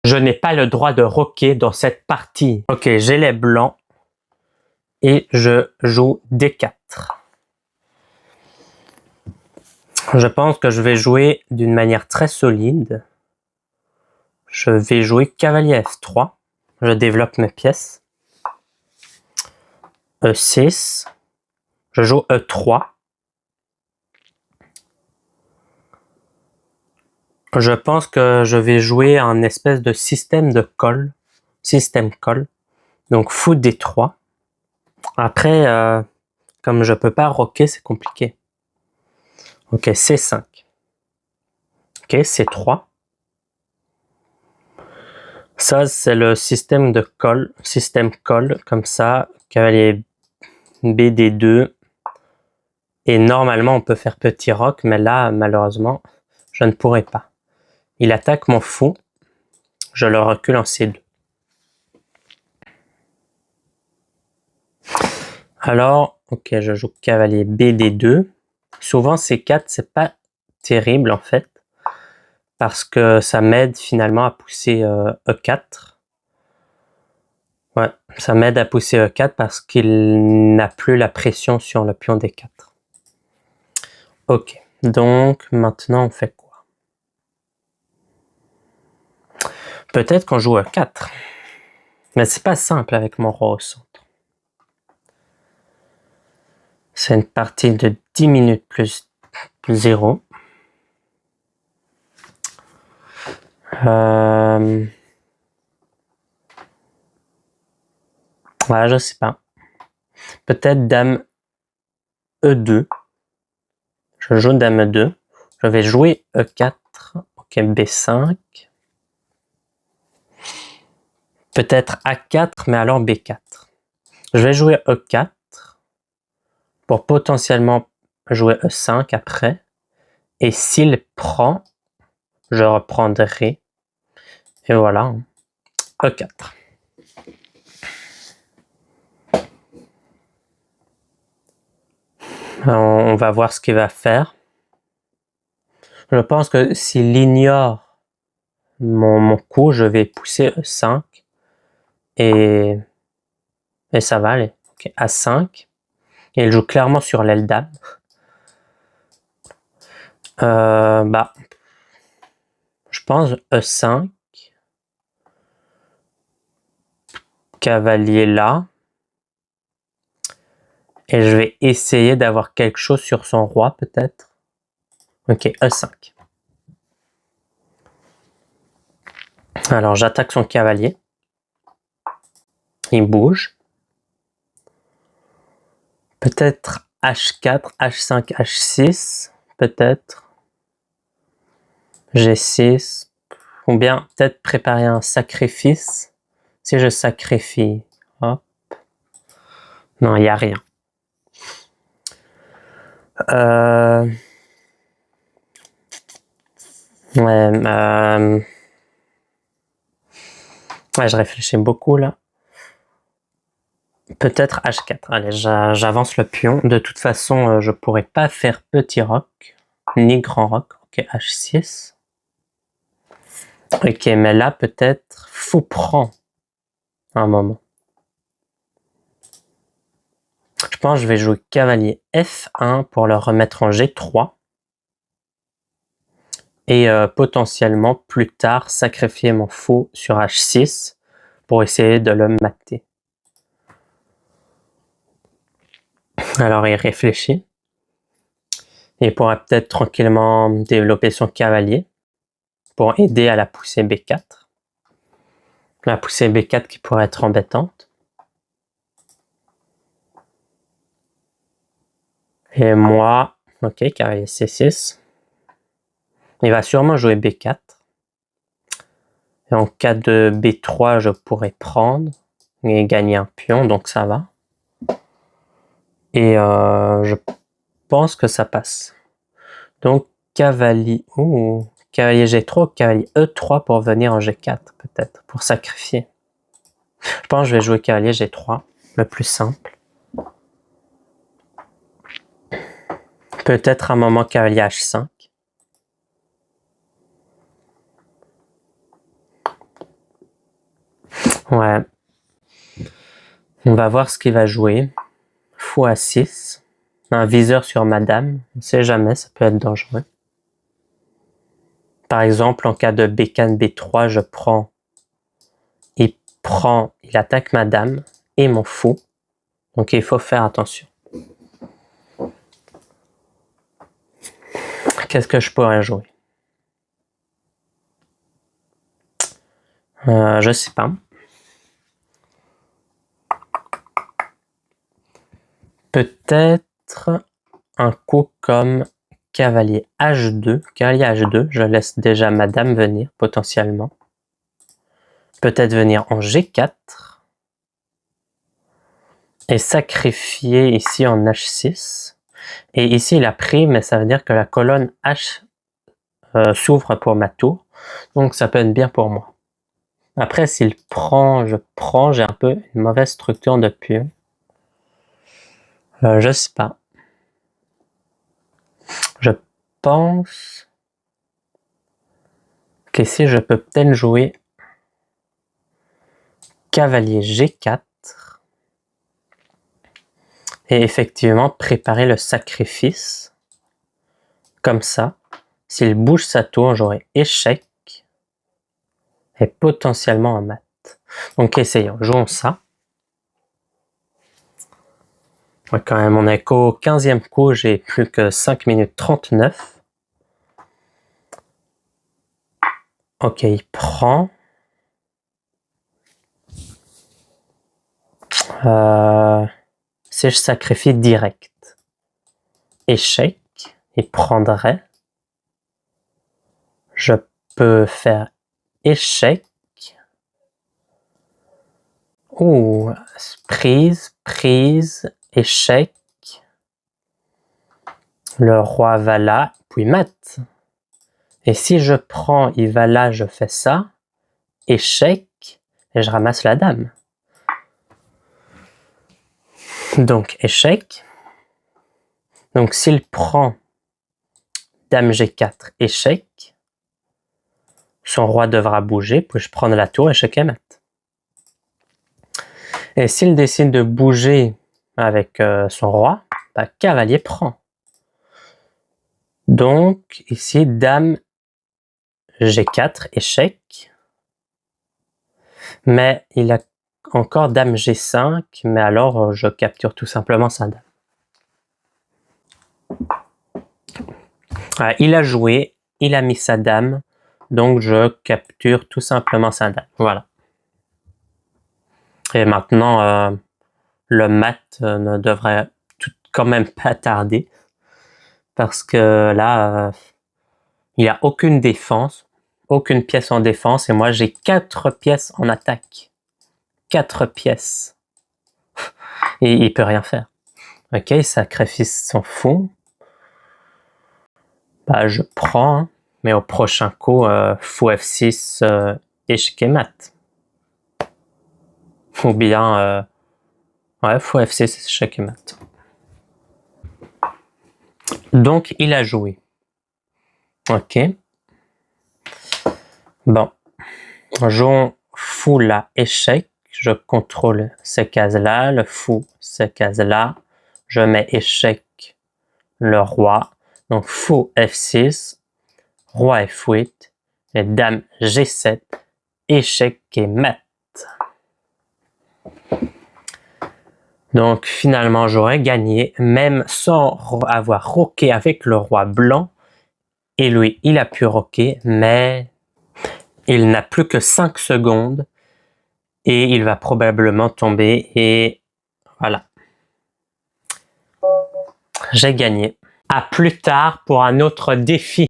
Je n'ai pas le droit de roquer dans cette partie. Ok, j'ai les blancs. Et je joue D4. Je pense que je vais jouer d'une manière très solide. Je vais jouer cavalier F3. Je développe mes pièces. E6. Je joue E3. Je pense que je vais jouer un espèce de système de colle. Système colle. Donc fou D3. Après, comme je peux pas roquer, c'est compliqué. Ok, C5. Ok, C3. Ça, c'est le système de colle. Système colle, comme ça. Cavalier BD2. Et normalement, on peut faire petit roc, mais là, malheureusement, je ne pourrai pas. Il attaque mon fou. Je le recule en C2. Alors, ok, je joue cavalier BD2. Souvent, C4, c'est pas terrible en fait, parce que ça m'aide finalement à pousser E4. Ouais, ça m'aide à pousser E4 parce qu'il n'a plus la pression sur le pion D4. Ok, donc maintenant on fait quoi? Peut-être qu'on joue E4. Mais c'est pas simple avec mon roi au centre. C'est une partie de 10 minutes plus 0. Voilà, je sais pas. Peut-être dame E2. Je joue dame E2. Je vais jouer E4. Ok, B5. Peut-être A4, mais alors B4. Je vais jouer E4 pour potentiellement jouer E5 après. Et s'il prend, je reprendrai. Et voilà. E4. On va voir ce qu'il va faire. Je pense que s'il ignore mon coup, je vais pousser E5. Et ça va aller. Okay. A5. Et il joue clairement sur l'aile dame. Je pense E5. Cavalier là. Et je vais essayer d'avoir quelque chose sur son roi peut-être. Ok, E5. Alors j'attaque son cavalier. Il bouge. Peut-être H4, H5, H6. Peut-être. G6. Ou bien peut-être préparer un sacrifice. Si je sacrifie. Hop. Non, il n'y a rien. Ouais, je réfléchis beaucoup là. Peut-être H4. Allez, j'avance le pion. De toute façon, je pourrais pas faire petit roc, ni grand roc. Ok, H6. Ok, mais là, peut-être, fou prend un moment. Je pense que je vais jouer cavalier F1 pour le remettre en G3. Et potentiellement, plus tard, sacrifier mon fou sur H6 pour essayer de le mater. Alors, il réfléchit. Il pourra peut-être tranquillement développer son cavalier pour aider à la poussée B4. La poussée B4 qui pourrait être embêtante. Et moi, ok, cavalier C6. Il va sûrement jouer B4. Et en cas de B3, je pourrais prendre et gagner un pion, donc ça va. Et je pense que ça passe. Donc cavalier, cavalier G3, cavalier E3 pour venir en G4 peut-être, pour sacrifier. Je pense que je vais jouer cavalier G3, le plus simple. Peut-être un moment cavalier H5. Ouais. On va voir ce qu'il va jouer. Fou à 6. Un viseur sur ma dame. On ne sait jamais, ça peut être dangereux. Par exemple, en cas de B4, B3, je prends. Il attaque ma dame et mon fou. Donc il faut faire attention. Qu'est-ce que je pourrais jouer? Je sais pas. Peut-être un coup comme cavalier H2. Cavalier H2, je laisse déjà ma dame venir potentiellement. Peut-être venir en G4. Et sacrifier ici en H6. Et ici il a pris, mais ça veut dire que la colonne H s'ouvre pour ma tour. Donc ça peut être bien pour moi. Après s'il prend, je prends, j'ai un peu une mauvaise structure de pion. Je sais pas. Je pense qu'ici je peux peut-être jouer cavalier G4 et effectivement préparer le sacrifice comme ça. S'il bouge sa tour, j'aurai échec et potentiellement un mat. Donc essayons, jouons ça. Ouais, quand même, on est qu'au 15e coup, j'ai plus que 5 minutes 39. Ok, il prend. Si je sacrifie direct, échec, il prendrait. Je peux faire échec. Ouh, prise, échec. Le roi va là, puis mat. Et si je prends, il va là, je fais ça. Échec, et je ramasse la dame. Donc échec. Donc s'il prend dame G4, échec, son roi devra bouger, puis-je prendre la tour, échec et mat. Et s'il décide de bouger avec son roi, bah, cavalier prend. Donc ici, dame G4, échec. Mais il a encore dame G5, mais alors je capture tout simplement sa dame. Il a joué, il a mis sa dame, donc je capture tout simplement sa dame. Voilà. Et maintenant, le mat ne devrait quand même pas tarder, parce que là, il n'y a aucune défense, aucune pièce en défense, et moi j'ai 4 pièces en attaque. 4 pièces. Et il peut rien faire. Ok, il sacrifie son fou. Bah, je prends, hein, mais au prochain coup, fou F6, échec et mat. Ou bien, ouais, fou F6, échec et mat. Donc, il a joué. Ok. Bon. Jouons fou là, échec. Je contrôle ces cases-là. Le fou, ces cases-là. Je mets échec, le roi. Donc, fou F6, roi F8, et dame G7, échec et mat. Donc, finalement, j'aurais gagné, même sans avoir roqué avec le roi blanc. Et lui, il a pu roquer, mais il n'a plus que 5 secondes. Et il va probablement tomber. Et voilà. J'ai gagné. À plus tard pour un autre défi.